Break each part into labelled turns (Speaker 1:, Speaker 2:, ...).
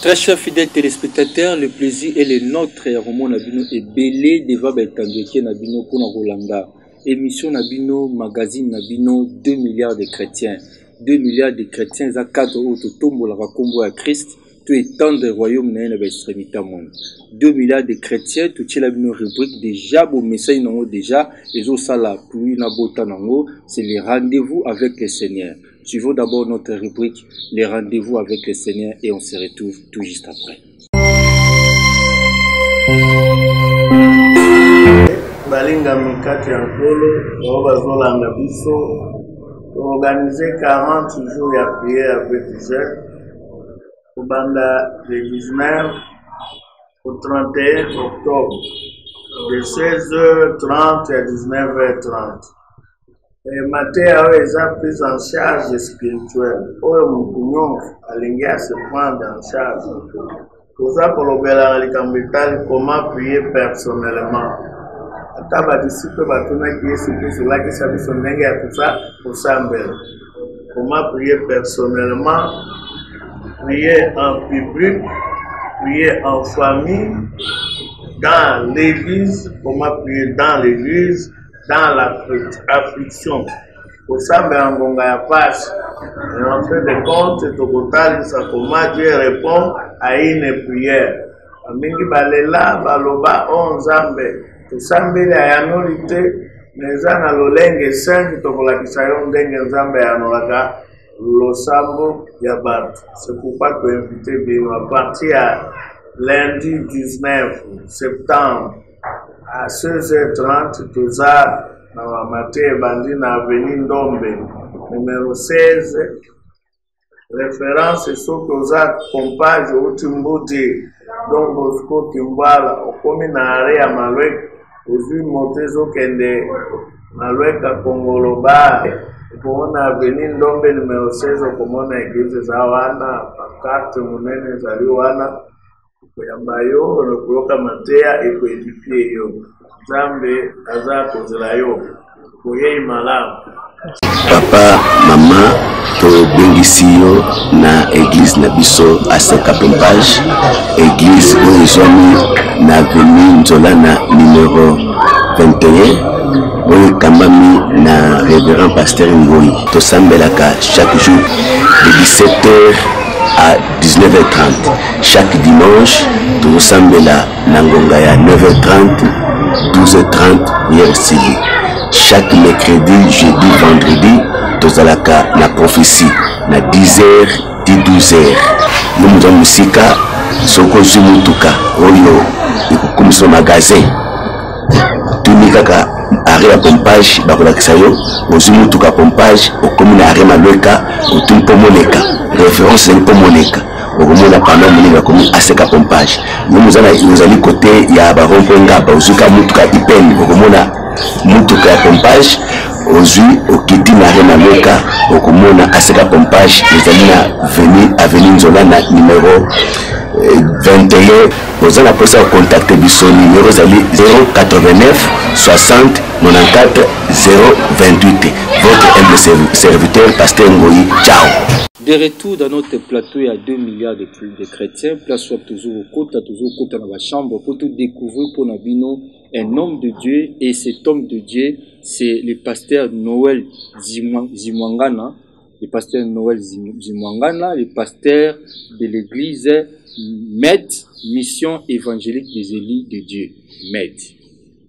Speaker 1: Très chers fidèles téléspectateurs, le plaisir est le nôtre. Roman Nabino est belé devant Betandeke Nabino pour Rolanda. Émission Nabino, magazine Nabino, 2 milliards de chrétiens. 2 milliards de chrétiens, ça 4 autres tombes la combo à Christ, tout étendre le royaume n'a une extrémité monde. 2 milliards de chrétiens, tout est la rubrique déjà, bon message non déjà, les autres ça la pluie n'a bota nango, c'est les rendez-vous avec le Seigneur. Suivons d'abord notre rubrique, les rendez-vous avec le Seigneur, et on se retrouve tout juste après.
Speaker 2: Balinga mikati ya nkolo, bazolanda biso, organiser 40 jours ya prière avec Jacques, au banda le 19 au 31 octobre, de 16h30 à 19h30. Matin, ils ont pris en charge spirituelle. Nous allons se prendre en charge. Pour ça, pour le comment prier personnellement. Ataba disciple batuna qui est sur là qui s'habille son dengue à tout ça pour s'embêter. Comment prier personnellement, prier en public, prier en famille, dans l'église, comment prier dans l'église, dans l'affliction. Pour ça, en bonga ya passe. Et en fait de compte, total, ça comment Dieu répond à une prière. Amingi balela, baloba, on zambe. Tout ça, mbele ya nolite, neza na lolenge 5, tokola kisayon denge zambe ya nolaka, losambo ya batu. C'est pourquoi tu invité Bino à partir à lundi 19 septembre à 16h30, tout ça, dans la matinée, bandi na avenue Ndombe, numéro 16, référence sur Toza, compage au Timbouti, donc Bosco Timbala, au communaré à Malouek, aux huiles montées au Kende, Malouek à Congoloba, pour na avenue Ndombe, numéro 16, au commun à l'église Zawana, carte Mounene Zaliwana, Yambayo, le Kuroka Matea et Kuedifié yo. Zambe, Azako Zelayo, Koye Malam.
Speaker 3: Papa, maman, to bengisiyo na église Nabiso à Saint-Capompage, église Oizwami na avenue Nzolana numéro 21, Oyo Kamami na révérend pasteur Ngoyi. To sambelaka chaque jour de 17h à 19h30. Chaque dimanche, tout sambela Nangonga ya 9h30, 12h30, hier Sili. Chaque mercredi, jeudi, vendredi, tout alaka na prophétie, na 10h, 12h. Nous avons musika, soko zumutuka, oyo, ikukumiso magasin. Tunikaka, arrêt à pompage, bakolakisa yo, ozumutuka pompage, okomina arrêt malweka, otumpo moneka. Référence n'est pas moneka. Au moment la pendant moneka comme aseka pompage. Nous allons côté ya baromponga bazuka mutuka ipeni. Au moment la mutuka pompage, ozu okiti na rena loka. Au moment la aseka pompage, nous allons venir avenue Nzolana numéro 21. Vous allez passer à contacter Bisso numéro 089 60 94 028. Votre humble serviteur Pasteur Ngoyi. Ciao.
Speaker 1: De retour dans notre plateau, il y a 2 milliards de chrétiens. Place soit toujours au côté dans la chambre pour tout découvrir pour Nabino un homme de Dieu. Et cet homme de Dieu, c'est le pasteur Noël Zimwangana. Le pasteur Noël Zimwangana, le pasteur de l'église MED, Mission évangélique des élus de Dieu, MED.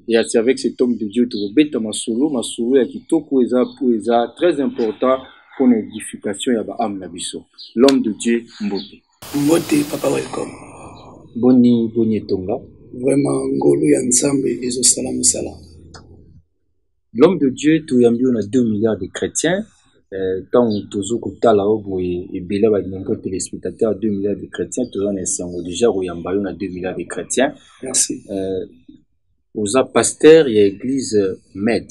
Speaker 1: Et c'est avec cet homme de Dieu, Torobeta Masolo, ya Kitoko, Eza, très important pour l'édification ya ba âme Nabiso. L'homme de Dieu, Mbote.
Speaker 4: Mbote, papa, welcome.
Speaker 1: Boni Tonga.
Speaker 4: Vraiment, Ngolo ya Nzambe, Ezo Salam Salam.
Speaker 1: L'homme de Dieu, Touyambi, on a 2 milliards de chrétiens. Tant Tozo Kotala Obo et Bela, de nombreux téléspectateurs, 2 milliards de chrétiens. Tozo Nessango, déjà, Royamba, on a 2 milliards de chrétiens.
Speaker 4: Merci.
Speaker 1: Oza pasteur, il y a l'église MED.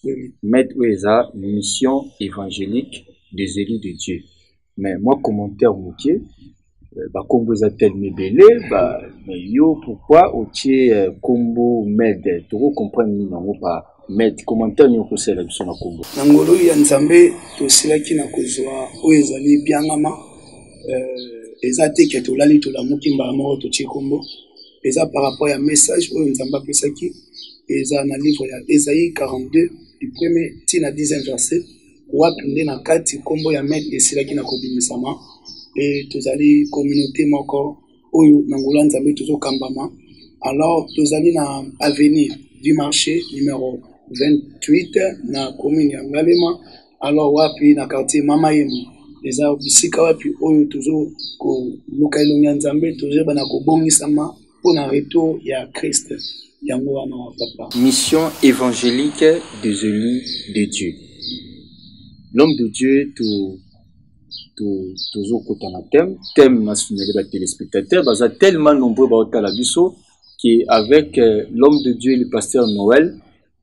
Speaker 4: Oui.
Speaker 1: MED, où il y a mission évangélique des élus de Dieu. Mais moi, commentaire moqué, Kombo Zatel Mebele, mais yo, pourquoi Otie Kombo MED? Tu comprends, non, pas MED. Commentaire, nous, c'est la mission à Kombo.
Speaker 4: Nangolo ya Nzambe, to silaki na kozwa, oezali biangama, eza te ke tolali tolamuki mbala moko totie kombo eza par rapport à message oyo nzambe apesaki eza na livre ya Esaïe 42 du premier tina 10e verset wapi nde na kati kombo ya maître esilaki na kobimisama et tozali communauté moko oyo na ngula nzambe tozokambama. Alors tozali na avenir du marché numéro 28 na commune ya Ngalema. Alors wapi na quartier Mama Yemu eza bisika wapi oyo tozo ko luka ilonga nzambe tozo bana ko bongisama pour un retour ya Christ yango wana papa.
Speaker 1: Mission évangélique des élus de Dieu. L'homme de Dieu toujours côté na thème national des téléspectateurs baza tellement nombreux ba la biso qui avec l'homme de Dieu le pasteur Noël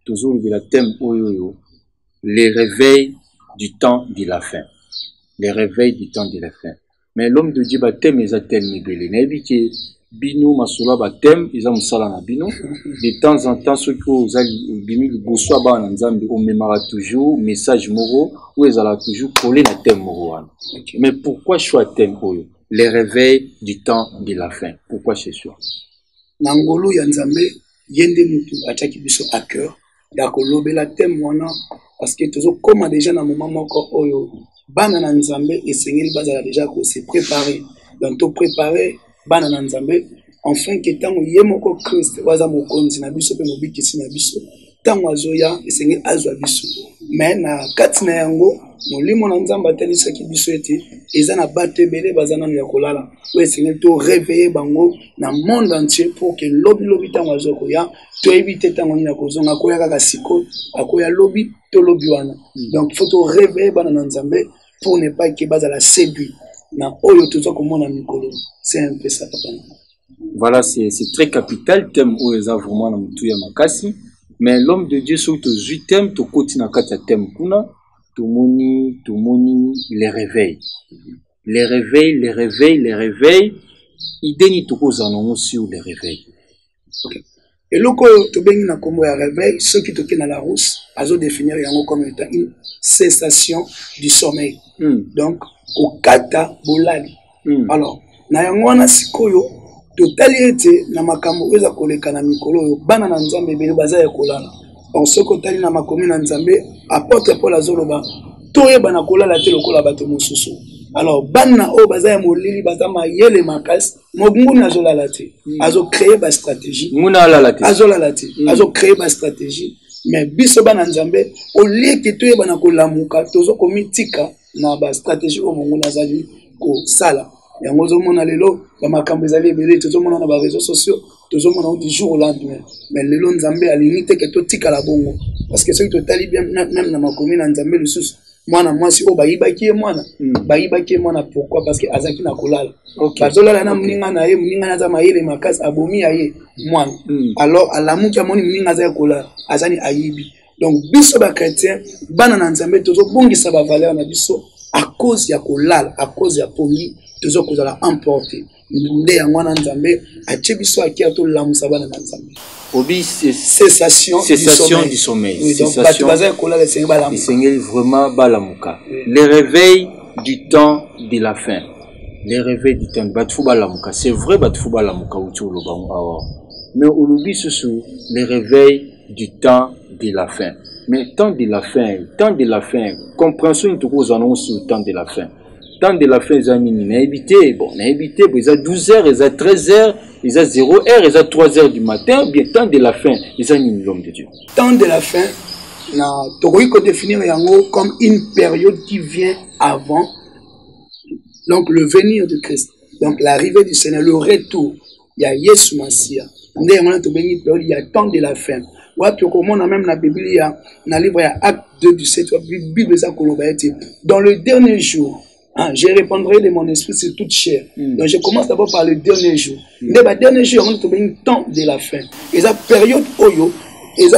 Speaker 1: toujours le thème oyo les réveils du temps de la fin. Les réveils du temps de la fin. Mais l'homme de Dieu thème est tellement belé nabi que bino masula thème ils ont sala na bino de temps en temps ceux qui osali bimi le bosso ba na nzambe on mémora toujours message moro ou ezala toujours collé na thème moro. Mais pourquoi choix thème oyo les réveils du temps de la fin? Pourquoi c'est ça?
Speaker 4: Nangolo ya nzambe yende mutu ataki biso à cœur ya kolobela thème wana parce que toujours comme déjà na moment moko oyo bana na nzambe esengeli bazala déjà ko se préparer donc to préparer bana na nzambe enfin que tango yemoko Christ waza mokonzi na biso pe mobikisi na biso tango azoya esengeli azwa biso mais na kati na yango molimo na nzambe atelisaki biso ete eza na bato ebele baza nanu ya kolala oyo esengeli to réveiller bango na monde entier pour que lobi tango azokoya toyebi te tango nini akozonga akoya kaka siko akoya lobi to lobi wana donc il faut to réveiller bana na nzambe pour ne pas que bazala séduit na oyo tozo komona mikolo. C'est un peu ça papa.
Speaker 1: Voilà, c'est très capital thème où eza vraiment na mutu ya makasi. Mais l'homme de Dieu surtout 8 thèmes to koti na kati ya thème kuna tomoni les réveils. Les réveils ideni to kozana sur les réveils.
Speaker 4: OK. Et loko to bengi na kombo ya réveil ceux qui toke na la rousse azo définir yango comme étant une cessation du sommeil. Donc au kata bolali. Alors na yango wana sikoyo totali ete na makambo eza koleka na mikolo oyo bana na nzambe bele baza ya kolala. On se kotali na makomi na nzambe apôtre Paul azoloba toyeba na kolala te lokola bato mosusu. Alors bana o baza ya molili baza mayele makasi mogungu na zolala te azo créer ba stratégie
Speaker 1: nguna alala te
Speaker 4: azolala te azo créer ba stratégie mais biso bana nzambe au lieu que toyeba na kolamuka tozo komitika na ba stratégie o mongu na zali ko sala yango zo mona lelo ba makambo ezali ebele tozo mona na ba réseaux sociaux tozo mona du jour au lendemain mais lelo nzambe alimite que to tika la bongo parce que ceux qui totali bien même na makomi na nzambe le sous mwana mwasi o bayibaki mwana pourquoi parce que azaki na kolala bazolala na mninga na ye mninga na za mayele makasi abomi ya ye mwana alors alamuki amoni mninga za kolala azani ayibi. Donc biso ba chrétien bana na nzambe tozo bongisa ba valeur na biso à cause ya kolala à cause ya pongi tozo kozala emporter nde ya mwana nzambe atie biso akia to lamusa bana na nzambe
Speaker 1: obi
Speaker 4: cessation
Speaker 1: du sommeil.
Speaker 4: Oui, donc bato baza kolala sengi balamuka
Speaker 1: sengi vraiment balamuka. Les réveils du temps de la fin. Les réveils du temps bato balamuka. C'est vrai bato balamuka uti olobango awa. Mais olobi susu les réveils du temps de la fin. Mais temps de la fin, compréhension de cause annonce au temps de la fin. Temps de la fin, ils ont évité, ils ont 12h, ils ont 13h, ils ont 0h, ils ont 3h du matin, bien temps de la fin, ils ont mis l'homme de Dieu.
Speaker 4: Temps de la fin, tu peux définir comme une période qui vient avant, le venir de Christ, donc l'arrivée du Seigneur, le retour, il y a Yesu Massia. Il y a temps de la fin. Même la Bible, il y a dans le livre Acte 2 du 7, Bible dans le dernier jour, je répondrai de mon esprit sur toute chair. Donc je commence d'abord par le dernier jour. Le dernier jour, on a un temps de la fin. Et la période oyo, ils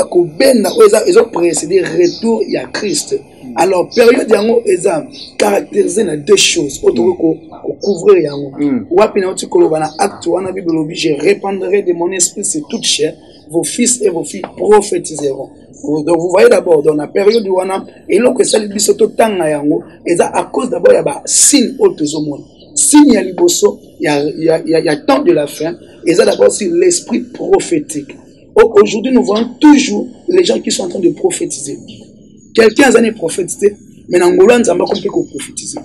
Speaker 4: ont précédé retour à Christ. Alors période yango eza caractérisé na deux choses. Autour couvrir yango. Wapi na otu kolobana acte wana Bible obi, je répandrai de mon esprit sur toute chair. Vos fils et vos filles prophétiseront. Donc vous voyez d'abord dans la période où on a et là que ça les bisoto tanga yango et ça à cause d'abord il y a ba signe autozomona signe ya liboso, il y a temps de la fin, et ça d'abord aussi l'esprit prophétique. Aujourd'hui, nous voyons toujours les gens qui sont en train de prophétiser. Quelqu'un a prophétisé, mais dans le monde, on ne peut pas prophétiser.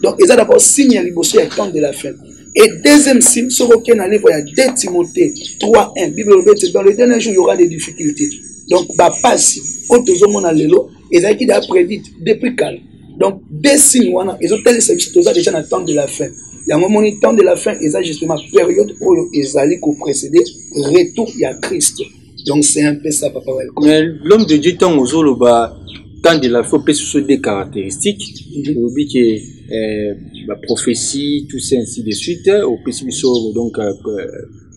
Speaker 4: Donc, il y a d'abord signe ya liboso, il y a temps de la fin. Et deuxième signe, sur lequel on livre, il y a 2 Timothée 3:1. Bible dit dans le dernier jour, il y aura des difficultés. Donc, passe, autozomona lelo, et ça qui a prédit depuis calme. Donc, des signes, ils ont tel service, déjà dans le temps de la fin. Il y a un moment, le temps de la fin, ils ont justement période où ils allaient précéder retour, il y a Christ. Donc, c'est un peu ça, papa.
Speaker 1: Mais l'homme de Dieu, tant aux autres, temps de la fin, peut se des caractéristiques. On dit que la prophétie, tout ça, ainsi de suite, au plus donc,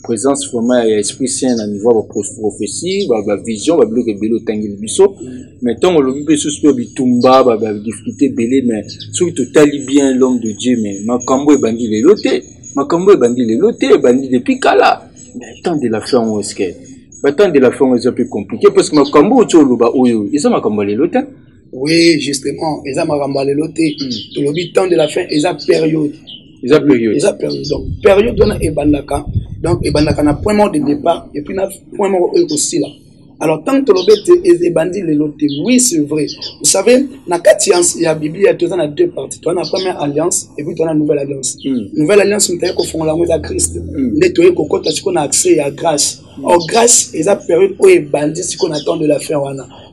Speaker 1: présence vraiment esprit saint à niveau de prophétie, vision, bloquer belé tangil biso. Mais tant on le peut suspect bitumba, difficulté belé, mais surtout totalement bien l'homme de Dieu, mais makambo et bandi les lotés, makambo et bandi les lotés, bandi depuis kala. Mais tant de la fin, où est-ce que, tant de la fin, c'est un peu compliqué parce que makambo tu le bas oyo, ils sont makambo les lotés.
Speaker 4: Oui, justement, ils ont makambo les lotés. Tout le temps de la fin, ils ont période.
Speaker 1: Ils ont période.
Speaker 4: Ils ont période. Donc période donne et bandaka. Donc, il y a un point mort de départ et puis il y a un point mort aussi là. Alors, tant que les bandits les lotent, oui, c'est vrai. Vous savez, dans la Bible, il y a 2 parties. Tu as la première alliance et puis tu as la nouvelle alliance. Nouvelle alliance, c'est qu'on fait la Christ. Tu as accès à grâce. Or, grâce, il y a une période où les bandits, c'est qu'on attend de la fin.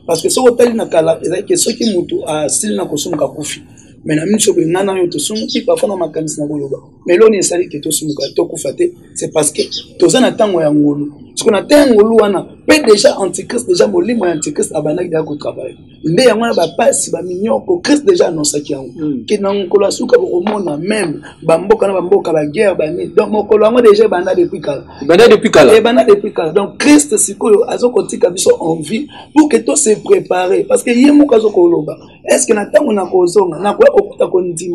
Speaker 4: Parce que ce qu'on a dit, c'est que ceux qui sont à Sylna Kosum Kakufi. Mais na minso be nana yo to sumu ki parfois na makanisi na boloba mais l'on est sali que to sumu ka to kufate c'est parce que toza na tango ya ngolu ce qu'on a tango ngolu wana pe déjà antichrist déjà molimo antichrist abanaki da ko travailler nde ya ngwana ba pasi ba minyoko Christ déjà annoncaki yango ki na ngolo suka ko mona même ba mboka ba guerre ba ni donc mokolo yango déjà banda depuis kala donc Christ sikoyo azokotika biso en vie pour que to se préparer parce que yemo kazo ko loba est-ce que na tango na kozonga na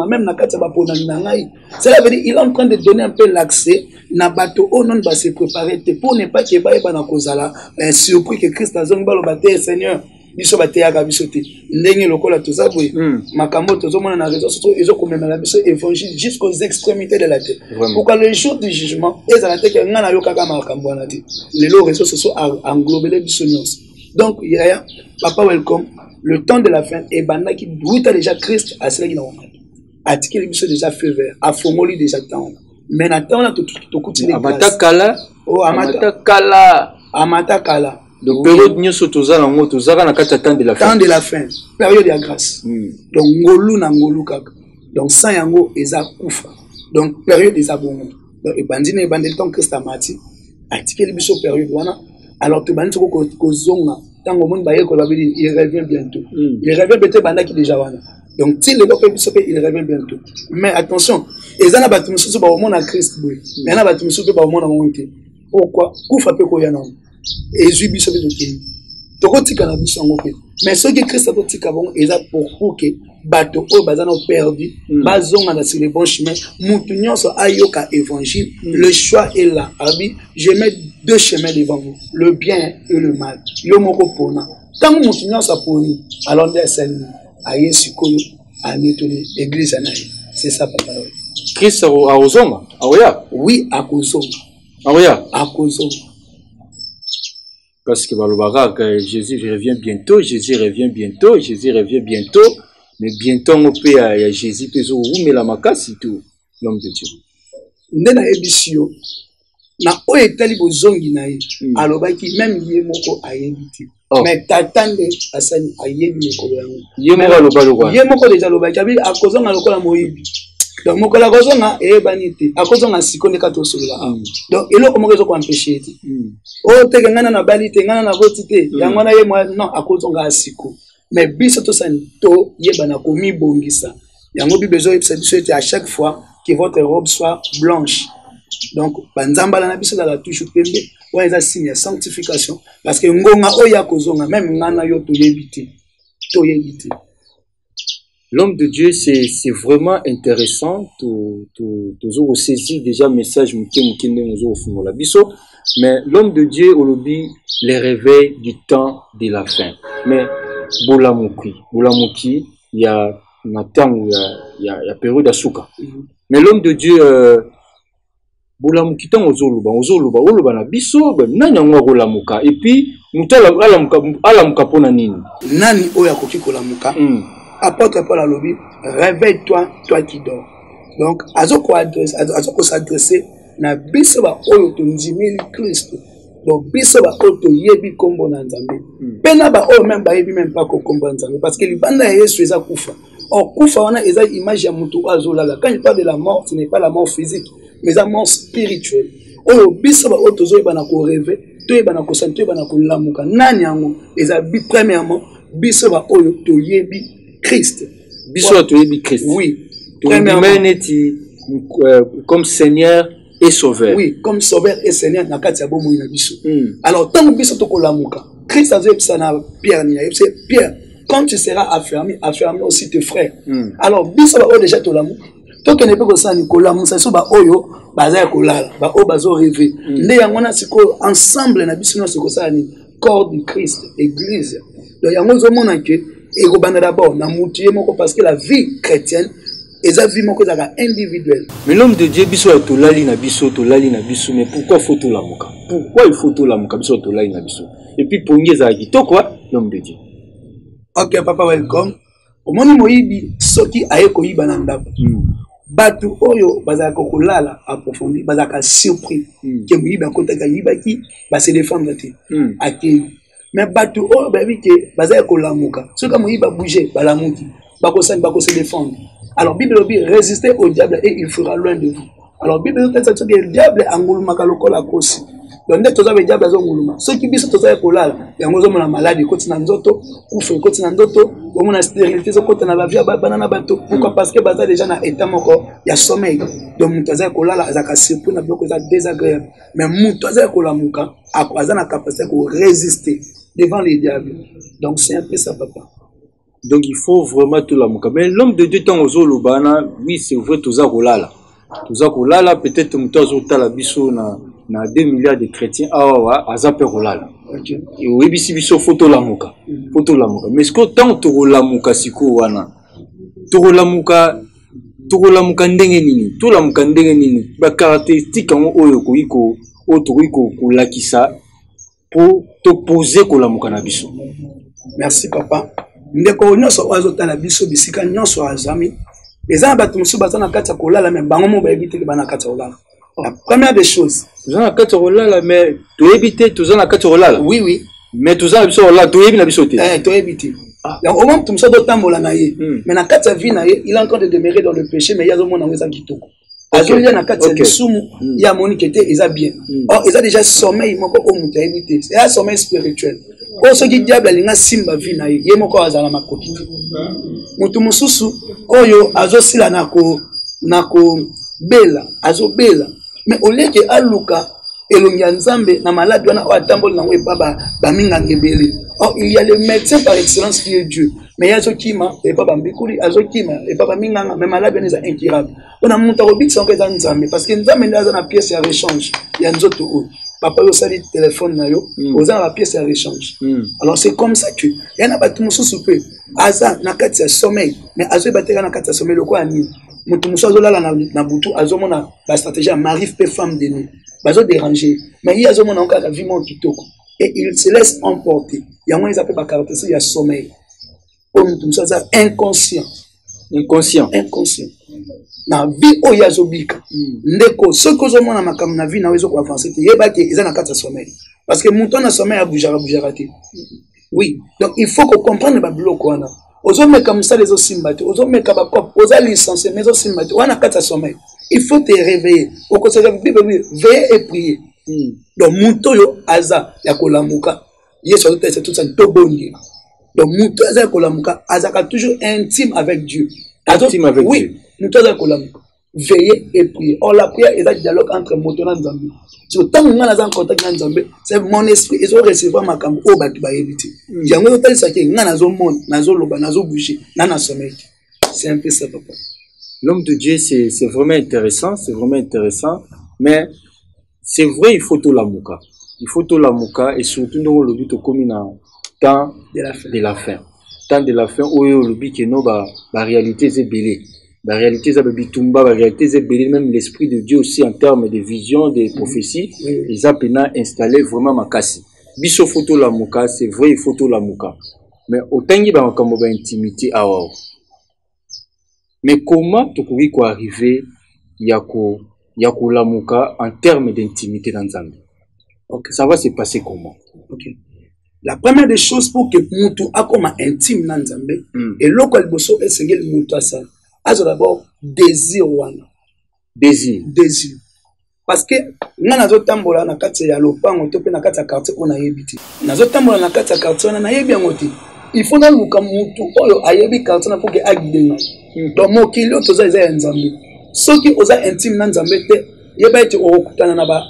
Speaker 4: même na kati ba pona na ngai cela veut dire il est en train de donner un peu l'accès na bato o non ba se préparer pour ne pas que ba na kozala surpris que Christ azongi ba lo baté Seigneur biso baté ya biso te ndenge lokola tozabwe makambo tozomona na réseaux sociaux ezo komemela biso évangile jusqu'aux extrémités de la terre pourquoi le jour du jugement ezala te que ngana yo kaka makambo na te les réseaux sociaux englobé biso nyonso donc il y a papa welcome. Le temps de la fin, et banda qui doit déjà Christ à cela qui n'a pas. Attiquer les déjà feu vert, à formoli déjà temps. Mais maintenant, là, tout coûte les
Speaker 1: Amata Kala.
Speaker 4: Oh,
Speaker 1: Amata Kala.
Speaker 4: Amata Kala.
Speaker 1: Donc, période nous sommes tous à la tozara na kata temps de la fin.
Speaker 4: Temps de la fin. Période de grâce. Donc, ngolu na ngolu kaka. Donc, sans yango, eza koufa. Donc, période des abonnements. Donc, et bandi ne bandi temps Christ a mati. Attiquer les biso période, voilà. Alors, tu bandi ko zonga. Tant que monde il revient bientôt. Il revient bientôt, banda qui déjà wana. Donc, si le peuple il revient bientôt. Mais attention, les gens battu monsieur ba au monde à Christ boy. Mais na battu monsieur ba au monde à monter. Pourquoi? Kufa pe ko yana. Et jubi so be de tokotika na biso ngope. Mais ceux qui Christ a totika bon, ils a pour que bateau au bazana perdu, bazonga na sur le bon chemin, mutu nyonso ayoka évangile, le choix est là. Abi, je mets 2 chemins devant vous, le bien et le mal. Yo moko pona. Tant mutu nyonso poni, alors c'est aye sikoyo, anetoni église anaye. C'est ça papa.
Speaker 1: Christ a ozonga, aoya.
Speaker 4: Oui, a kozonga.
Speaker 1: Aoya,
Speaker 4: a kozonga.
Speaker 1: Parce que Jésus revient bientôt, Jésus revient bientôt, Jésus revient bientôt. Mais bientôt, on peut à Jésus, mais la makasi tout, l'homme de Dieu.
Speaker 4: Ndena ebisio, na oetali bozongi na ye, alobaki même ye moko ayebiti. Mais tatande asani ayebi moko yango.
Speaker 1: Ye moko alobalo kwa.
Speaker 4: Ye moko déjà alobaki abi akozonga lokola moyibi. Donc moko la kozonga eyebani te, akozonga sikonde kato solola. Donc eloko moko ezo ko empêcher te. O teke ngana na bali te, ngana na voti te, yango na ye non akozonga asiko. Mais biso to santo yebana komi bongisa. Yango bi besoin de à chaque fois que votre robe soit blanche. Donc banzamba la biso la toujours pembe, ouais ça signe sanctification parce que ngonga oya kozonga même ngana yo to yebite. To yebite.
Speaker 1: L'homme de Dieu, c'est vraiment intéressant. Toujours saisir déjà message mais l'homme de Dieu, au lobby, les réveils du temps de la fin. Mais Bolamuki, il y a na temps il y a période à souka. Mais l'homme de Dieu bolamuki tant ozoluba na biso nani yango kolamuka et puis mutala alamuka pona nini
Speaker 4: nani oya koki kolamuka apôtre Paul alobi réveille-toi toi qui dors. Donc azoko s'adresser na biso ba oyo tondimeli Christ. Donc biso ba oyo toyebi kombo na Nzambe pena ba oyo même ba yebi même pas ko kombo na Nzambe parce que libanda ya Yesu eza kufa. Or kufa wana eza image ya mutu azolala. Quand il parle de la mort, ce n'est pas la mort physique mais la mort spirituelle. Oyo biso ba oyo tozoyeba na ko rêver toyeba na ko sentir toyeba na ko lamuka nani yango eza premièrement biso ba oyo toyebi Christ.
Speaker 1: Biso toyebi Christ.
Speaker 4: Oui.
Speaker 1: Premièrement comme Seigneur et Sauveur.
Speaker 4: Oui, comme Sauveur et Seigneur na kati ya bomo na biso. Alors tant biso to ko lamuka Christ a dit ça na Pierre ni c'est Pierre quand tu seras affermi aussi tes frères. Alors biso ba oyo déjà to lamuka to ke ne pe ko sa ni ko lamuka so ba oyo baza ko lala ba oyo bazo rêver. Nde yango na siko ensemble na biso no siko sa ni corps du Christ église. Donc yango zo mona ke et rebanda d'abord na mutu moko parce que la vie chrétienne et la vie moko zaka individuelle.
Speaker 1: Mais l'homme de Dieu biso to lali na biso mais pourquoi faut tout lamuka? Pourquoi il faut tout lamuka biso to lali na biso? Et puis pongi za to quoi l'homme de Dieu.
Speaker 4: OK papa welcome. Omoni moyibi soki aye ko yiba na ndako. Batu oyo bazaka ko lala approfondi bazaka surpris que moyibi akotaka yibaki ba se défendre te. Akei mais batu oyo babi ke bazaka ko lamuka. Soki moyibi ba bouger ba lamuki ba ko se défendre. Alors Bible dit résister au diable et il fera loin de vous. Alors Bible dit que le diable anguluma kalokola kosi. Donc dès que le diable anguluma, ceux qui biso toza kolala, yango zo mona maladie koti na nzoto, kufa koti na nzoto, o mona stérilité zo koti na ba via banana bato. Pourquoi? Parce que baza déjà na état moko ya sommeil. Donc mutaza kolala azaka surpris na bloko za désagréable. Mais mutaza kolamuka aza na capacité de résister devant les diables. Donc c'est un peu ça papa.
Speaker 1: Donc il faut vraiment tout l'amour. Mais l'homme de Dieu tant aux lobana, oui c'est vrai tout ça kolala. Tout ça kolala peut-être mutazo tala biso na 2 milliards de chrétiens awa azape kolala. Et oui bisi biso photo lamuka. Photo lamuka. Mais ce que tant to lamuka siko wana. To lamuka ndenge nini? To lamuka ndenge nini? Ba caractéristique ngo oyo koiko otoriko kolakisa pour te poser kolamuka na biso.
Speaker 4: Merci papa. Ndeko nyonso ozo tala biso bisika nyonso azami eza batu musu bazana kati ya kolala mais bango mo ba éviter bana kati ya kolala. La première des choses
Speaker 1: tozana kati ya kolala mais to éviter tozana kati ya kolala.
Speaker 4: Oui
Speaker 1: mais tozana biso kolala to éviter na biso te.
Speaker 4: To éviter donc au moment tumso do tambola na ye mais na kati ya vie na ye il est en train de demeurer dans le péché mais yazo mona ngeza kitoko azolia na kati ya sumu ya monique te eza bien. Or eza déjà sommeil moko o muta éviter c'est un sommeil spirituel. Ko soki diable alinga simba vie na ye moko azala makoti mutu mususu oyo azosila nako bela azobela mais oleke aluka elongi ya Nzambe na malade wana o atamboli nango epa ba minga ngebele. Or il y a le médecin par excellence qui est Dieu mais yazokima epa ba mbikuli azokima epa ba minga mais malade wana eza incurable. On a monté au bit sans que Nzambe parce que Nzambe ndaza na pièce ya rechange ya nzoto o papa yo sali téléphone na yo oza na pièce ya rechange. Alors c'est comme ça que yana batu mususu pe aza na kati ya sommeil mais azo bateka na kati ya sommeil loko ani mutu musu azolala na butu azomona ba stratégie mari pe femme de nuit bazo déranger mais il azomona encore la vie mon kitoko et il se laisse emporter yango ils appellent ba caractéristique ya sommeil o mutu musu aza inconscient na vie oyo azobika ndeko soki ozomona makambo na vie na wezo ko avancer te yebaki eza na kati ya sommeil parce que mutu na sommeil abujara te. Oui donc il faut qu'on comprenne ba biloko wana ozomeka musala ezosimba te ozomeka ba cop oza licencié mais ozosimba te wana kati ya sommeil il faut te réveiller okosaka Bible veiller et prier. Donc mutu oyo aza ya kolamuka Yesu azotesa tout ça tobongi. Donc mutu aza ya kolamuka azaka toujours intime avec Dieu.
Speaker 1: Intime avec Dieu.
Speaker 4: Nous devons veiller et prier. Or la prière est un dialogue entre Moto et Nzambe. So tant que nous sommes en contact avec Nzambe, c'est mon esprit et je recevoir ma cambo au bas va éviter. J'ai un autre ça qui est nazo monde, nazo loba, nazo bouger, nana sommeil. C'est un peu ça papa.
Speaker 1: L'homme de Dieu c'est vraiment intéressant, mais c'est vrai il faut tout l'amuka. Il faut tout l'amuka et surtout dans le but comme dans temps de la fin. temps de la fin oyo lobi que no ba réalité c'est belé. La réalité c'est bitumba, la réalité c'est belé, même l'esprit de Dieu aussi en termes de vision, de prophétie, ils ont pena installé vraiment makasi. Biso photo la muka, c'est vrai photo la muka. Mais autant y ba comme ba intimité awa. Mais comment tu pouvais quoi arriver yako la muka en termes d'intimité dans Nzambe? Ok, ça va se passer comment?
Speaker 4: Ok. La première des choses pour que Moutou a comme intime dans Nzambe, et local bosso est sengel Moutou à ça. Alors d'abord, désir wana.
Speaker 1: Désir.
Speaker 4: Désir. Parce que, nous avons tambola na kati ya lopango, tope na kati ya quartier, on a yébiti. Nous avons tambola na kati ya quartier, on a yébi angote. Il faut dans le cas Moutou, oyo a yébi quartier, pour que aguide. Donc, mon kilo, toza eza Nzambe. Ceux qui osent intime dans Nzambe, yéba ete orokutana na ba,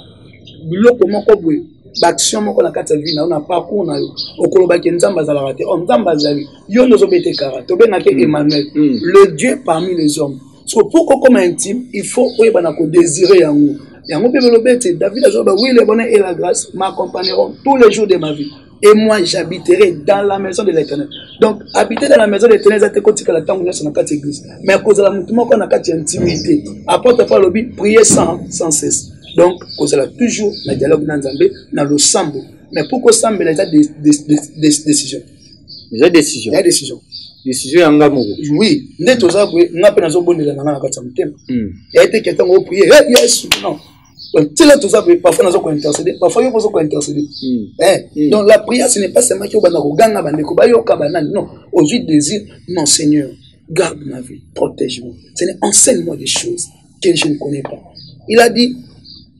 Speaker 4: biloko moko boye. L'action moko na kati ya vie na on a parcours na yo okoloba ke nzamba za la raté on nzamba zali yo nozo bete kara to benga ke Emmanuel le Dieu parmi les hommes so pour qu'on comme intime il faut oyeba na ko désirer yango pe belobete David azoba oui le bonheur et la grâce m'accompagneront tous les jours de ma vie et moi j'habiterai dans la maison de l'Éternel. Donc habiter dans la maison de l'Éternel c'est kotika la tango na kati église mais à cause de la mutumo ko na kati intimité apporte pas lobby prier sans cesse. Donc, cause là toujours le dialogue dans Nzambe, dans le sambo. Mais pourquoi sambo il y a des décisions?
Speaker 1: Il y a des décisions.
Speaker 4: Il y a des décisions.
Speaker 1: Décisions yanga moko.
Speaker 4: Oui, n'est tout ça que n'a pas nazo bonde la ngana kata mtem. Il y a été quelqu'un qui prier, yes, non. Donc, c'est là tout ça que parfois nazo ko intercéder, parfois yo ko intercéder. Donc la prière ce n'est pas seulement que bana ko ganga bande ko bayo ka banane, non. Aujourd'hui désir, non Seigneur, garde ma vie, protège-moi. Seigneur, enseigne-moi des choses que je ne connais pas. Il a dit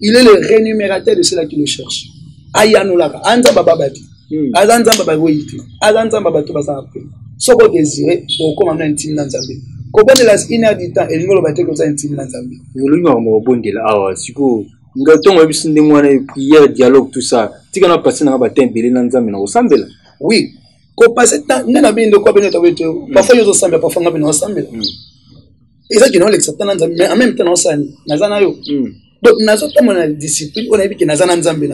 Speaker 4: il est le rémunérateur de ceux-là qui le cherchent. Ayanolaka, Anza Bababati, Azanza Babagoïti, Azanza Babato Basape. Soko désiré, pour commander un team dans Zambie. Comment de la inardita et nous le battre comme ça un team dans Zambie.
Speaker 1: Nous le avons bon de la awa, si vous gâtons à bisou de moi, prière, dialogue, tout ça. Si on a passé dans la bataille, il est dans Zambie, on ressemble.
Speaker 4: Oui, qu'on passe tant, nous n'avons de quoi venir avec toi. Parfois, ils ressemblent, parfois, nous ressemblent. Et ça qui nous l'acceptent dans Zambie, mais en même temps, on s'en Nazanayo. Donc, nous avons la discipline, on a vu que nous avons Nzambe.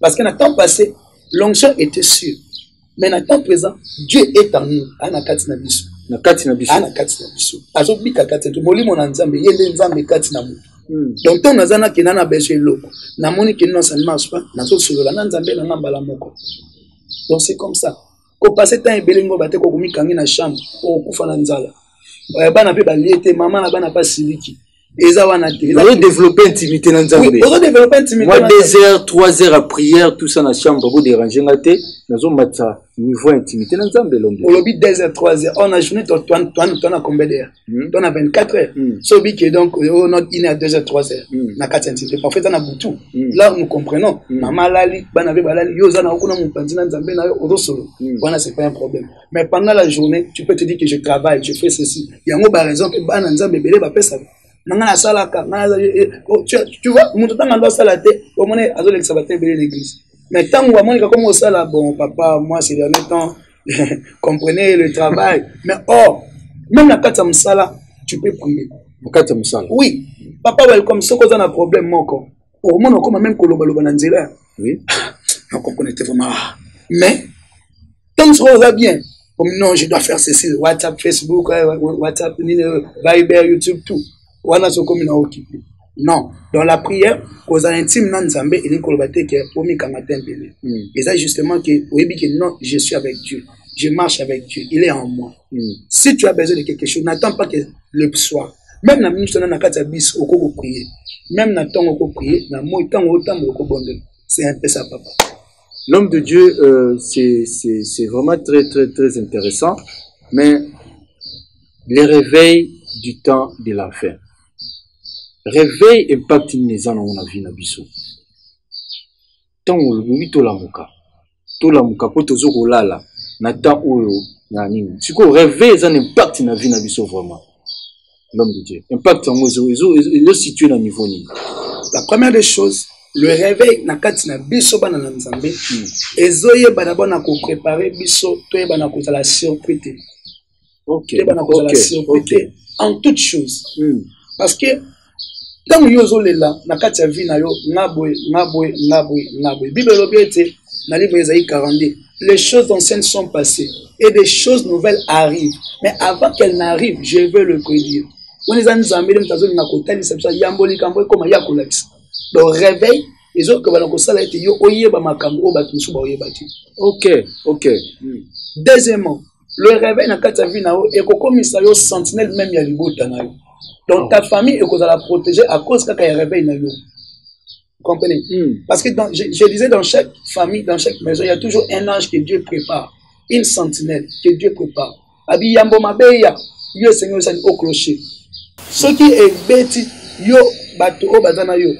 Speaker 4: Parce que dans le temps passé, l'onction était sûre. Mais dans le temps présent, Dieu est en nous. Anakati na biso.
Speaker 1: Nakati na biso.
Speaker 4: Anakati na biso. Azobika kati na molimo na Nzambe, yende Nzambe kati na mu. Donc, tant nous avons que nous avons besoin de l'eau. Nous avons dit que nous ne marche pas. Nous avons dit que nous avons besoin de l'eau. Donc, c'est comme ça. Quand passe le temps, il y a des gens qui ont mis dans chambre. Ils ont dit maman n'a pas siliki. Ils
Speaker 1: ont développé intimité dans Nzambe.
Speaker 4: Oui, ils ont développé intimité.
Speaker 1: Moi, 2 heures, 3 heures à prière, tout ça dans la chambre, vous dérangez la tête. Nous avons mis ça niveau intimité dans Nzambe.
Speaker 4: On a 2 heures, 3 heures. On a journée, toi, a combien d'heures? On a 24 heures. So, donc, on a 1 heure, 2 heures, 3 heures. On a 4 intimité. Parfois, on a beaucoup. Là, nous comprenons. Maman Lali, Banabe Balali, Yozana, Okuna, Moupantina, Nzambe, Nayo, solo. Voilà, c'est pas un problème. Mais pendant la journée, tu peux te dire que je travaille, je fais ceci. Il y a une raison que Bana Nzambe, Bélé, va faire ça. Tu vois, mon temps on doit salater, au moins azole que ça va t'aider l'église. Mais tant où moi comme au sala bon papa moi c'est dernier temps comprenez le travail mais même la carte msala tu peux prier.
Speaker 1: La carte msala.
Speaker 4: Oui, papa welcome ce qu'on a un problème moko. Au moins on comme même koloba loba nanzela. Oui. On comprenait vraiment. Mais tant que ça va bien. Comme non, je dois faire ceci, WhatsApp, Facebook, WhatsApp, Viber, YouTube, tout. Non, dans la prière, cause intime dans Nzambe, il est et ça justement que non, je suis avec Dieu, je marche avec Dieu, il est en moi. Si tu as besoin de quelque chose, n'attends pas que le soir. Même dans la minute na kata bis au ko prier. Même na temps au prier, na mo temps au temps au bonde. C'est un peu ça papa.
Speaker 1: L'homme de Dieu, c'est vraiment très très très intéressant, mais les réveils du temps de la fin. Réveil impact les gens dans la vie nabiso. Tant on le to la muka pour tozo kolala na temps oyo na nini. Si ko réveil ça impact na vie nabiso vraiment. L'homme de Dieu. Impact en mozo ils situé dans niveau ni.
Speaker 4: La première des choses, le réveil na kati na biso bana na Nzambe ezoye bana bana ko préparer biso to bana ko la surprise. OK. Bana ko la surprise en toutes choses. Parce que quand nous sommes là, na kati ya vie na yo, ngabwe. Bible lobi ete dans le livre Ésaïe 42, les choses anciennes sont passées et des choses nouvelles arrivent. Mais avant qu'elles n'arrivent, je veux le prédire. On les a nous amenés dans la côte, yamboli kambo comme yakulax. Le réveil, les autres que va ça été yo oye ba makambo batu suba oye bati.
Speaker 1: Ok.
Speaker 4: Deuxièmement, le réveil na kata vie na o et kokomisa yo sentinelle même ya libota na yo. Donc ta famille est la protéger à cause qu'il y a un réveil na yo. Vous comprenez? Parce que je disais dans chaque famille, dans chaque maison, il y a toujours un ange que Dieu prépare, une sentinelle que Dieu prépare. Abi yambo mabeya, yo Seigneur sani au clocher. Ce qui est bêti, yo bato o bazana yo,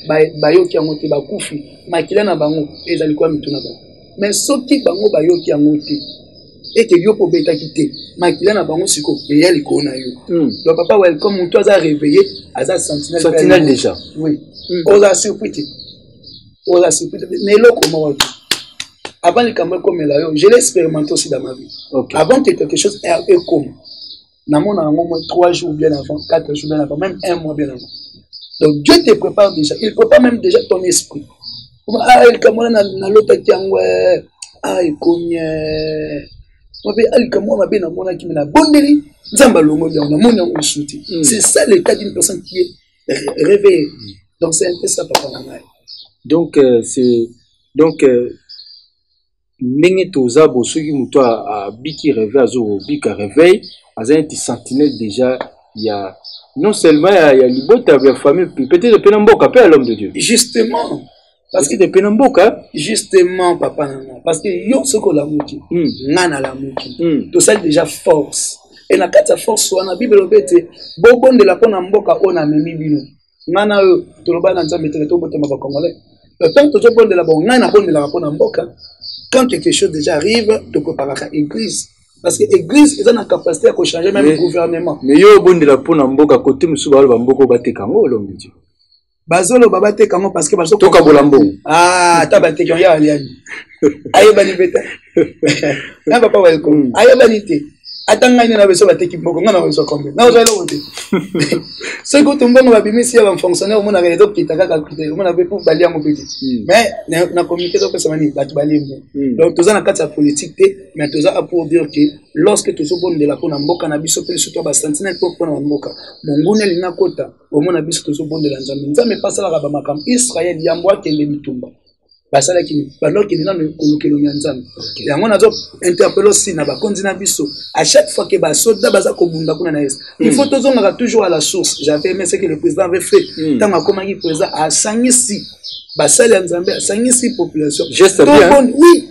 Speaker 4: ba yo ki angote ba kufi, makila na bango ezali kwa mituna ba. Mais ce qui bango ba yo ki angote et que yo po beta kité, makila na bango siko et yali ko na yo. Donc papa welcome toi a réveillé, aza sentinelle
Speaker 1: déjà.
Speaker 4: Oui. On l'a surpris. Mais là, comment avant les caméras comme là, je l'ai expérimenté aussi dans ma vie.
Speaker 1: Okay.
Speaker 4: Avant que quelque chose est comme, dans mon amour, 3 jours bien avant, 4 jours bien avant, même 1 mois bien avant. Donc Dieu te prépare déjà. Il prépare même déjà ton esprit. Ah, il caméra dans l'autre qui est ah, il connaît. C'est ça le cas d'une personne qui est réveillée. Donc c'est un peu ça, papa.
Speaker 1: Donc ndenge toza bosoki muto a biki réveil azo bika réveil aza un sentinelle déjà il y a non seulement il y a libota ya famille peut-être pe na mboka pe à l'homme de Dieu.
Speaker 4: Justement
Speaker 1: parce que de pe na mboka
Speaker 4: justement papa nana parce que yo soko la muki ngana la muki to ça déjà force et na kata force wana bible obete bobonde la pona mboka ona memi bino ngana yo to loba na nzambe te to bote maka congolais le temps to bonde la bon ngana bonde la pona mboka quand quelque chose déjà arrive tu préparer l'église parce que l'église est en capacité à changer même le gouvernement
Speaker 1: mais yo bonde la pona mboka côté musuba ba mboko batekango l'homme de Dieu
Speaker 4: bazolo babate kango parce que bazo
Speaker 1: toka bolambo
Speaker 4: ah tabate kyo ya aliani ayo bani beta na papa welcome ayo bani te atanga ni na beso bateki mboko ngana beso kombe na ozo elo te ce que tout mbongo babimisi ya fonctionnaire mona ga ledo kitaka ka kite mona be pour balia mo petit mais na communiquer donc ça mani batu balimbo donc toza na kati ya politique te mais toza pour dire que lorsque tozo bonde la pona mboka na biso pe surtout ba sentinelle pour pona mboka mongune lina kota au mona biso tozo bonde la nzambe nzambe pasala ka ba makam Israël yambwa kende bitumba basala ki pendant qu'il na kolukelo nyanzana yango nazo interpeller aussi na ba konzina biso à chaque fois que ba soda baza ko bunda kuna na est il faut tozonga toujours à la source. J'avais aimé ce que le président avait fait tant à comment il président a sangisi basala nzambe a sangisi population
Speaker 1: geste bien
Speaker 4: oui.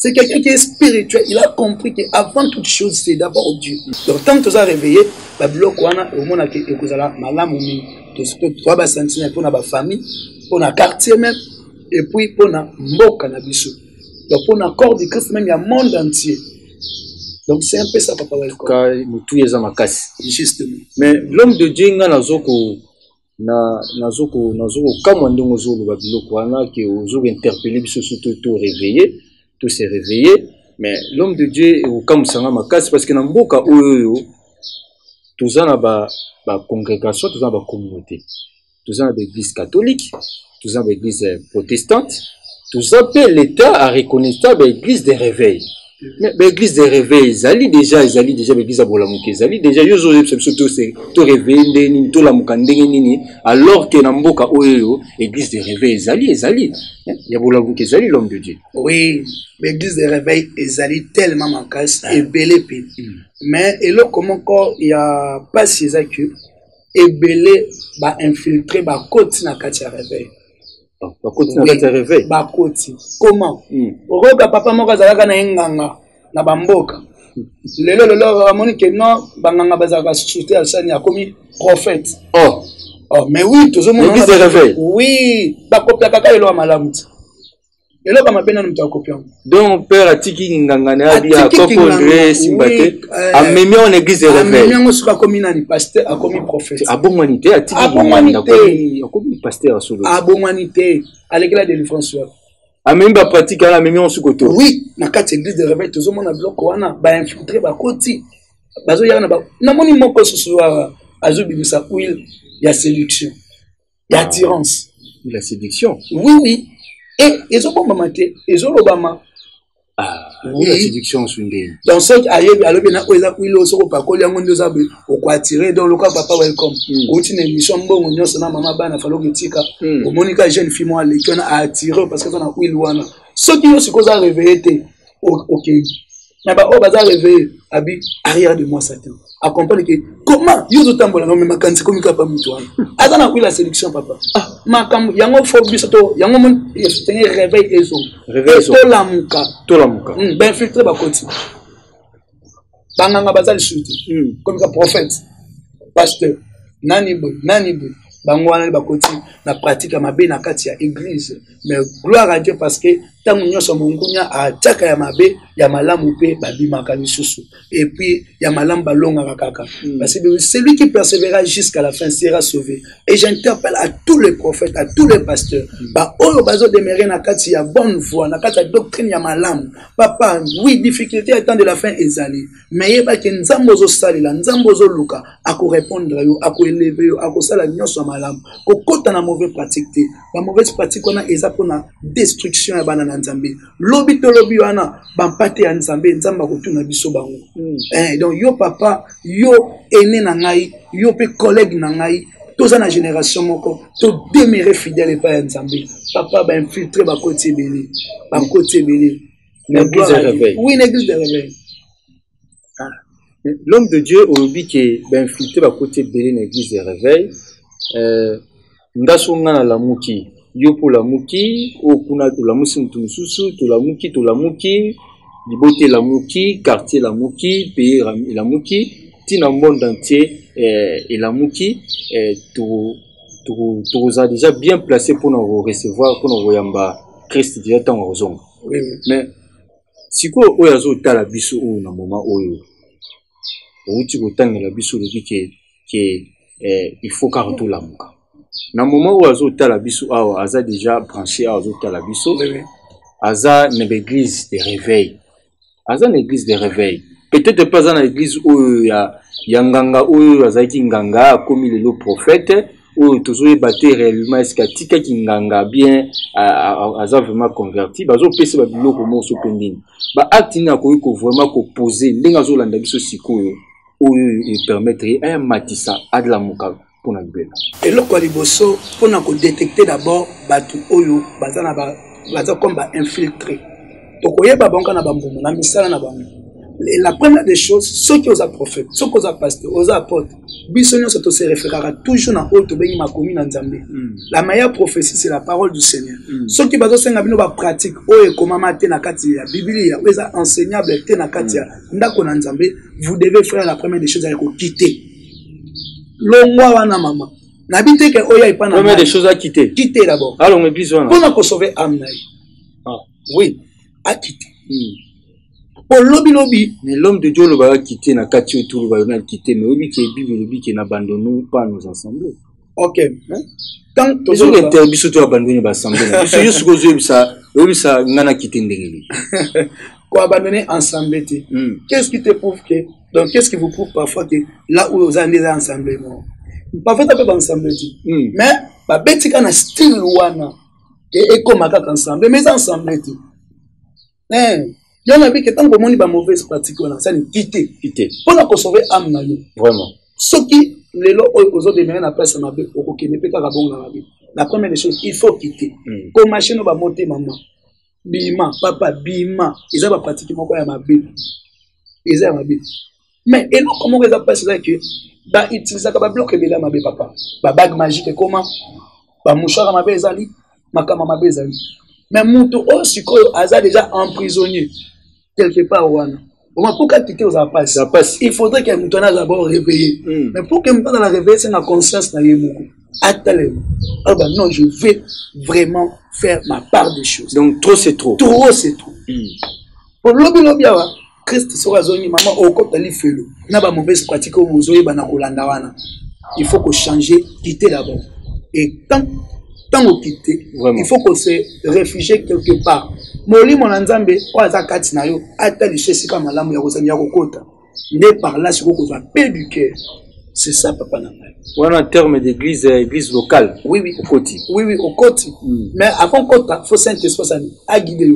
Speaker 4: C'est quelqu'un qui est spirituel. Il a compris qu'avant toute chose, c'est d'abord Dieu. Donc, tant que tu as réveillé, bloc au monde qui est malamu, tu as sentinelle pour la famille, pour la quartier même, et puis pour la mboka na biso. Donc, pour la corps de Christ même, il y a un monde entier. Donc, c'est un peu ça, papa.
Speaker 1: Justement. Mais l'homme de Dieu, il nazoko kama ndongo zolo ba biloko wana ke ozo interpeller biso surtout to réveiller tout s'est réveillé mais l'homme de Dieu est au kamusanga makasi parce que na mboka oyo tozana ba congrégation tozana ba communauté tozana ba église catholique tozana ba église protestante tozana pe l'état a reconnaître ba église de réveil. Mais l'église de réveil, ils déjà l'église à Bolamuke, ils déjà yozo surtout c'est to réveil ni to la mukande ni alors que namboka oyo église de réveil ils ya Bolamuke ils l'homme de Dieu.
Speaker 4: Oui, l'église de réveil ils tellement mancasse et belé pe. Mais et là comment encore il y a pas ces accueils et belé ba infiltrer ba côté na katia réveil.
Speaker 1: Réveil.
Speaker 4: Comment? Roga papa moko azalaka na nganga na bamboka. Lelo amoni que non banganga bazaka souté alsani akomi prophète. Mais oui, tout le monde
Speaker 1: l'église de réveil.
Speaker 4: Oui, ba kopia kaka elo malamu. Elo ba mapena na mtu kopia.
Speaker 1: Donc père atiki nganga na abi akopondre simbate amemi en église de réveil.
Speaker 4: Amemi ngosuka komi na ni pasteur akomi prophète.
Speaker 1: Abonganité atiki akomi pasteur solo.
Speaker 4: Abonganité à l'église de François.
Speaker 1: Amemi ba pratique ala amemi en sukoto.
Speaker 4: Oui, na kati église de réveil tout le monde na bloc wana ba infiltrer ba koti. Bazo yana ba na moni moko sosoa azobibisa huile ya séduction. Ya attirance.
Speaker 1: La séduction.
Speaker 4: Oui. et ils ont pas maté ils ont l'obama
Speaker 1: oui la séduction sunday
Speaker 4: donc ce qui arrive à l'obéna oza kuilo soko pa koli yango ndoza be ko attirer donc le papa welcome outi na émission mbongo nyonso na mama bana falo kitika o monika jeune fille moi l'équipe a attiré parce que na kuilo wana ce qui yo sikoza réveiller OK mais bah on va réveiller abi arrière de moi Satan accompagne que comment yo to tambola no même kanzi comme kapa mutu wana azana kuila séduction papa makam yango fo biso yango mon tenir réveil ezo to lamuka ben filtre ba koti banganga bazali suite comme ka prophète pasteur nani bo bango wana ba koti na pratique ya mabe na kati ya église mais gloire à Dieu parce que tangu nyoso mungunya ataka ya mabe ya malamu pe babimaka lisusu et puis ya malamu balonga kaka parce que celui qui persévérera jusqu'à la fin sera sauvé et j'interpelle à tous les prophètes à tous les pasteurs ba oyo bazo demeurer na kati ya bonne voie na kati ya doctrine ya malamu papa oui difficulté à temps de la fin ezali mais yeba ke nzambo zo salila nzambo zo luka ako répondre yo ako élever yo ako sala nyoso malamu ko kota na mauvaise pratique te ba mauvaise pratique ona eza pona destruction ya bana na nzambe lobi to lobi wana bampate ya nzambe nzamba kotuna biso bango donc yo papa yo aîné na ngai yo pe collègue na ngai toza na génération moko to demeurer fidèle pa ya nzambe papa ba infiltrer ba côté belé
Speaker 1: l'église de réveil
Speaker 4: oui l'église de réveil
Speaker 1: l'homme de Dieu olobi ke ba infiltrer ba côté belé na l'église de réveil ndaso ngana la muki yo pour la muki o kuna to la musi mutu mususu to la muki libote la muki quartier la muki pays la muki tina monde entier et la muki to a déjà bien placé pour nous recevoir pour nous yamba Christ déjà tant raison mais siko oyo azotala biso oyo na moment oyo outi kotangela biso lobi ke il faut ka retourner la muka na moment où azotala biso awa aza déjà branché azotala biso aza na l'église de réveil peut-être pas dans l'église où ya nganga oyo azaki nganga comme le prophète ou toujours battre réellement est-ce que ki nganga bien aza vraiment converti bazo pesa ba biloko mo so pendini ba acte na ko vraiment ko poser ndinga zo landa biso sikoyo oyo il permettrait un matissa adla muka pour na bela
Speaker 4: et le quoi liboso pour na ko détecter d'abord batu oyo bazana baza comme ba infiltrer to koyeba banka na bambumu na misala na bango. La première des choses, ceux qui osent prophète, ceux qui osent pasteur, osent apôtre, bisogno se se référera toujours dans autre pays ma commune en Zambie. La meilleure prophétie c'est la parole du Seigneur. Ceux qui bazo senga bino ba pratique oye komama te na kati ya Biblia, oza enseignable te na kati ya ndako na Nzambe, vous devez faire la première des choses à quitter. Longwa wana mama. Na bité que oya ipana.
Speaker 1: Première des choses à quitter.
Speaker 4: Quitter d'abord.
Speaker 1: Alors on besoin.
Speaker 4: Pour nous sauver âme naï.
Speaker 1: Oui,
Speaker 4: à quitter. Pour lobby
Speaker 1: mais l'homme de Dieu le va quitter na kati autour le va quitter mais obi qui Bible obi qui n'abandonne pas nos assemblées.
Speaker 4: OK. Tant
Speaker 1: que vous interdit surtout abandonner ba assemblée. Parce que ce que obi ça ngana quitter ndengeli.
Speaker 4: Quoi abandonner ensemble. Qu'est-ce qui te prouve que donc qu'est-ce qui vous prouve parfois que là où vous en êtes ensemble non. Parfois tu peux ensemble. Mais ba betika na style wana et comme aka ensemble mais ensemble. Il y en a qui tant que moni ba mauvaise pratique on ça quitter pour la sauver âme na yo
Speaker 1: vraiment
Speaker 4: ce qui les lots aux autres demeurer na place na be okokene pe ka bon na be la première des choses il faut quitter comme machine ba monter maman bima papa bima ils ont pas pratiqué moko ya mabe ils ont mabe mais et non comment ils appellent ça que ba utiliser ka ba bloquer bela mabe papa ba bague magique comment ba mouchoir mabe ezali makama mabe ezali mais muto aussi ko aza déjà emprisonné quelque part wana pourquoi quitter aux passe il faudrait que muto na d'abord réveiller mais pour que muto na la réveiller c'est la conscience na yemoko attendez non je vais vraiment faire ma part des choses
Speaker 1: donc trop c'est trop
Speaker 4: pour lobby awa Christ sera zoni maman okota li felo na ba mauvaise pratique au mozoye bana kolanda wana il faut que changer quitter d'abord et tant au quitter il faut qu'on se réfugie quelque part moli monanzambe oaza kati na yo ata li chesika malamu ya kozania kokota nde par là siko kozwa paix du cœur C'est ça, papa n'a pas.
Speaker 1: Voilà en termes d'église, église locale.
Speaker 4: Oui, oui.
Speaker 1: Au côté.
Speaker 4: Oui, oui, au côté. Mais avant Kota, il faut Saint-Esprit à guider.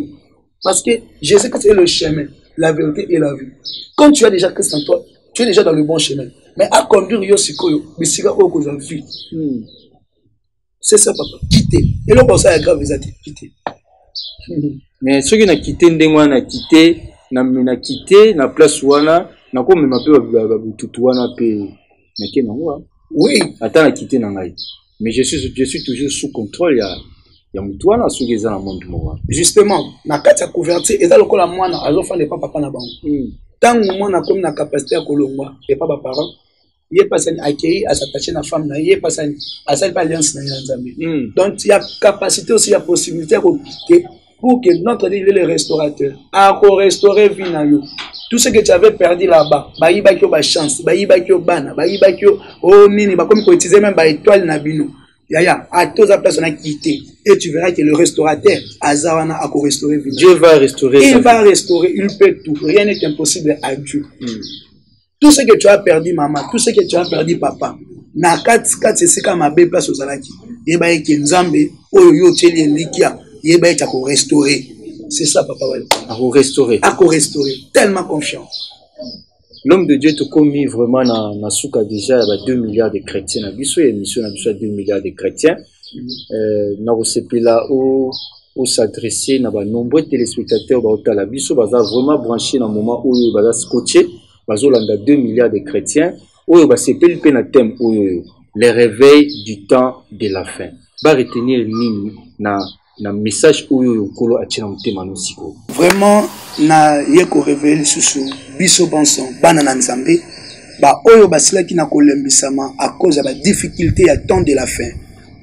Speaker 4: Parce que je sais que c'est le chemin, la vérité et la vie. Quand tu as déjà Christ en toi, tu es déjà dans le bon chemin. Mais à conduire Yosiko, mais si vous avez vie. C'est ça, papa. Quitter. Et là, ça est grave, vous avez quitté.
Speaker 1: Mais ceux qui ont quitté, on a quitté, na quitté, na place wana, na comme ma peu tutouana pe na ke na wa.
Speaker 4: Oui.
Speaker 1: Attends na quitté na ngai. Mais je suis toujours sous contrôle ya mutwana sous les dans le monde moi.
Speaker 4: Justement, na kati ya convertir et dans le la mwana azofa ne pas papa na bango. Tant mwana comme na capacité à kolongwa et pas papa parent. Il passe à accueillir, à s'attacher à la femme, il passe à cette alliance. Donc, il y a capacité aussi, il y a possibilité pour que notre Dieu est le restaurateur, à restaurer vie. Tout ce que tu avais perdu là-bas, il y a une chance, il y a une bana, il y a une comme tu utilises même étoile nabino. À tous les personnes qui quitté et tu verras que le restaurateur Azawana a restaurer vie.
Speaker 1: Dieu va restaurer.
Speaker 4: Il va restaurer, il peut tout. Rien n'est impossible à Dieu. Tout ce que tu as perdu, maman, tout ce que tu as perdu, papa, na kati c'est comme ma belle place aux alaki. Et ben, qui nzambe, oyo teli likia, et ben, tu as restaurer. C'est ça, papa, ouais.
Speaker 1: À restaurer.
Speaker 4: À restaurer. Tellement confiant.
Speaker 1: L'homme de Dieu te commis vraiment na souka déjà, il y a 2 milliards de chrétiens. Na biso, émission, na biso, 2 milliards de chrétiens. Na là où s'adresser, na ba nombreux téléspectateurs, ba otala biso, baza vraiment branché dans le moment où ils baza scotché. Bazolanda 2 milliards de chrétiens, où va s'appeler thème les réveils du temps de la fin. Va retenir nini na message où kolo atina mutema nosiko.
Speaker 4: Vraiment na yeko révéler sous biso banson bana na nzambe ba oyo basila ki na kolembisama à cause de la difficulté à temps de la fin.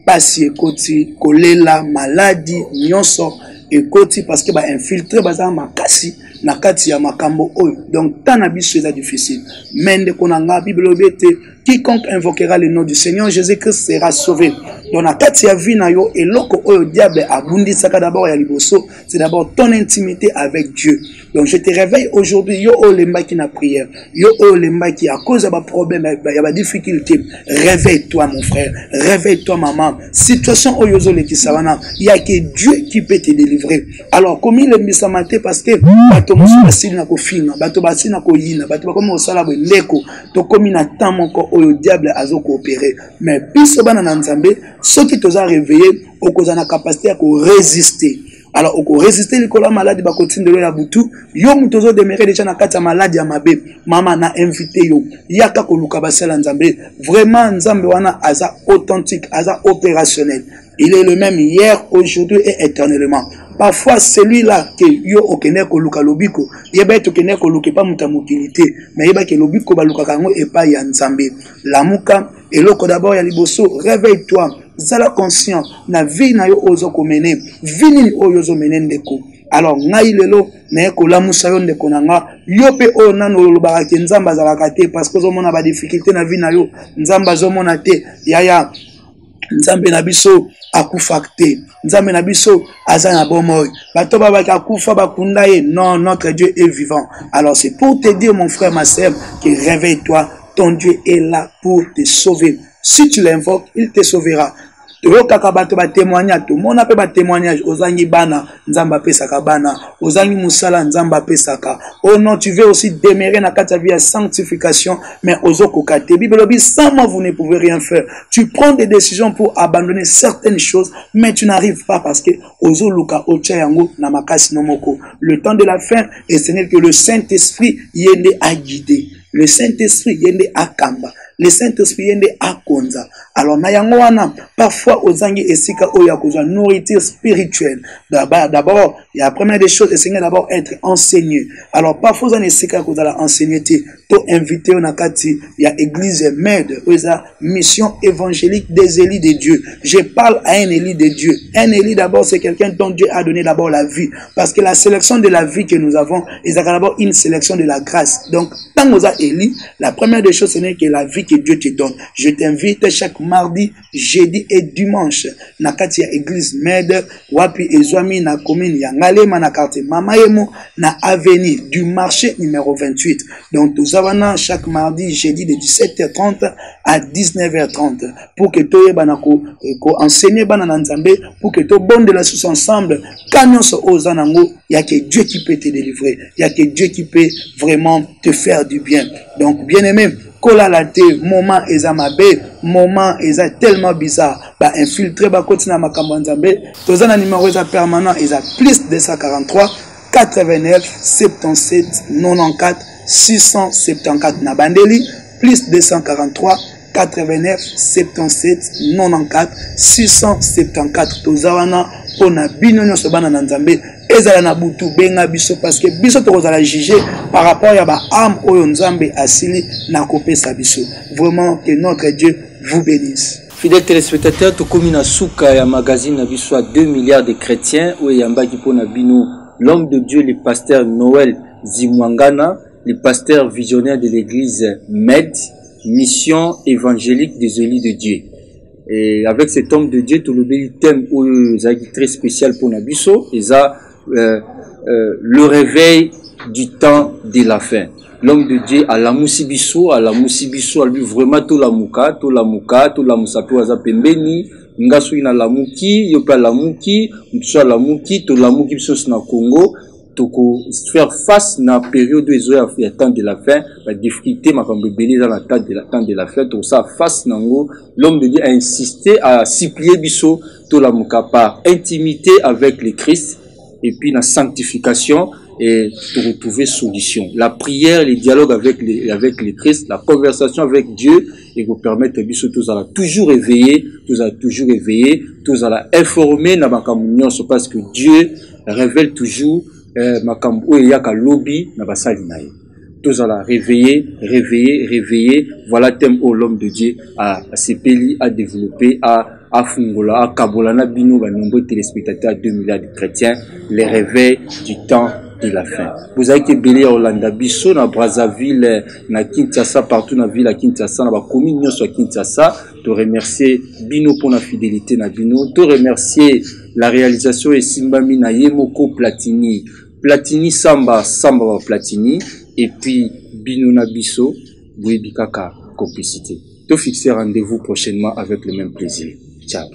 Speaker 4: Pasi ekoti kolela maladie nyonso ekoti parce que ba infiltrer baza makasi na kati ya makambo oyo. Donc tant na biso c'est difficile. Mende konanga Bible obete quiconque invoquera le nom du Seigneur Jésus-Christ sera sauvé. Donc na kati ya vie na yo eloko oyo diable abundisaka d'abord ya liboso, c'est d'abord ton intimité avec Dieu. Donc je te réveille aujourd'hui yo olemba ki na prière, yo olemba ki à cause de ba problème ya ba difficulté. Réveille-toi mon frère, réveille-toi maman. Situation oyo zo lekisana, il y a que Dieu qui peut te délivrer. Alors comme il est misamate parce que bato mosu basili na kofinga, bato basili na koyina, bato bakomo osala bo ndeko, to komi na temps moko oyo diable azo coopérer. Mais biso bana na nzambe, ceux qui t'ont réveillé, au cause na capacité à résister. Alors au résister les maladie ba continue de la butu, yo mutozo demeurer déjà na kati ya maladie ya mabe. Mama na invité yo. Yaka ko luka basela nzambe. Vraiment nzambe wana aza authentique, aza opérationnel. Il est le même hier, aujourd'hui et éternellement. Parfois, celui-là que yo okene ko luka lobiko, yeba to kene ko luka pas mutamukilité, mais yeba ke lobiko ba luka kango e pa ya nzambe. Lamuka eloko d'abord ya liboso, réveille-toi, zala conscient na vie na yo ozo komene, vini oyo zo menen ndeko. Alors ngai lelo na ko lamusa yo ndeko nanga, yo pe o nano lobaka ke nzamba zalaka te parce que zo mona ba difficulté na vie na yo, nzamba zo mona te, yaya nzambe na biso akufakte, nzambe na biso azana bomoy, bato babaki akufa bakunda ye. Non, notre Dieu est vivant. Alors c'est pour te dire mon frère, ma sœur, que réveille-toi, ton Dieu est là pour te sauver. Si tu l'invoques, il te sauvera. Yokaka bato ba témoignage, tout mon appelle ba témoignage, ozangi bana, nzamba pesaka bana, ozangi musala nzamba pesaka. Oh non, tu veux aussi demeurer na kati ya sanctification, mais ozoko kate. Bible dit sans moi vous ne pouvez rien faire. Tu prends des décisions pour abandonner certaines choses, mais tu n'arrives pas parce que ozo luka ocha yango na makasi nomoko. Le temps de la fin, et ce n'est que le Saint-Esprit yende a guider. Le Saint-Esprit yende a kamba. Le Saint-Esprit yende a konza. Alors na yango wana parfois ozangi esika oya kozwa nourriture spirituelle. D'abord, il y a la première des choses, essayer d'abord être enseigné. Alors parfois ozangi esika kozala enseigner to inviter na kati ya église merde, oza mission évangélique des élus de Dieu. Je parle à un élu de Dieu. Un élu d'abord c'est quelqu'un dont Dieu a donné d'abord la vie, parce que la sélection de la vie que nous avons, c'est d'abord une sélection de la grâce. Donc tant que oza élu, la première des choses ce n'est que la vie que Dieu te donne. Je t'invite chaque mardi, jeudi et dimanche. Na kati ya église Med, wapi ezwami na commune ya Ngalema na quartier Mamayemo, na avenue du marché numéro 28. Donc, tout ça, chaque mardi, jeudi de 17h30 à 19h30. Pour que tout banako enseigner banana nzambe, pour que tout bon de la sous ensemble, quand so ozanango, il y a que Dieu qui peut te délivrer, il y a que Dieu qui peut vraiment te faire du bien. Donc, bien aimé, kola la te, moment eza mabe, moment eza tellement bizarre, ba infiltré ba kotina makambo nzambe, tozana numéro eza permanent eza plus 243 89 77 94 674 na bandeli, plus 243 89 77 94 674 tozawana pona bino nyonso bana na nzambe ezala na butu benga biso parce que biso tokozala juger par rapport ya ba âme oyo nzambe asili na kopesa biso. Vraiment que notre Dieu vous bénisse.
Speaker 1: Fidèles téléspectateurs, tout comme na souka ya magazine na biso à 2 milliards de chrétiens ou yambaki pona bino l'homme de Dieu le pasteur Noël Zimwangana, le pasteur visionnaire de l'église Med, mission évangélique des élus de Dieu. Et avec cet homme de Dieu, tout le thème très spécial pour Nabiso, et ça, le réveil du temps de la fin. L'homme de Dieu à la Moussibiso, à lui vraiment tout la mouka, tout la moussapo aza pembeni, ngasu ina la mouki, yopa la mouki, mtso la mouki, tout la mouki biso na Congo. Pour faire face à la période où ils ont le temps de la fin, la difficulté, ma femme bénie dans le temps de la fin, tout ça, face à l'homme de Dieu a insisté à supplier Bisso, tout la mouka par intimité avec le Christ, et puis la sanctification, et pour retrouver solution. La prière, le dialogue avec le Christ, la conversation avec Dieu, et vous permettre Bisso, tous à toujours réveiller, tous à informer, na bakamunion, parce que Dieu révèle toujours makambo yaka lobby na basali nae tous ala réveiller voilà thème où l'homme de Dieu a sepeli a développé a fungola a kabola na bino ba nombreux téléspectateurs 2 milliards de chrétiens les réveils du temps de la fin. Vous avez été belé à Orlando Bisso na Brazzaville na Kinshasa partout na ville à Kinshasa na ba commune sur Kinshasa. Te remercier bino pour la fidélité na bino, te remercier la réalisation et Simbami na Yemoko Platini Samba Platini et puis Bino na Bisso Bouibikaka complicité. Te fixer rendez-vous prochainement avec le même plaisir. Ciao.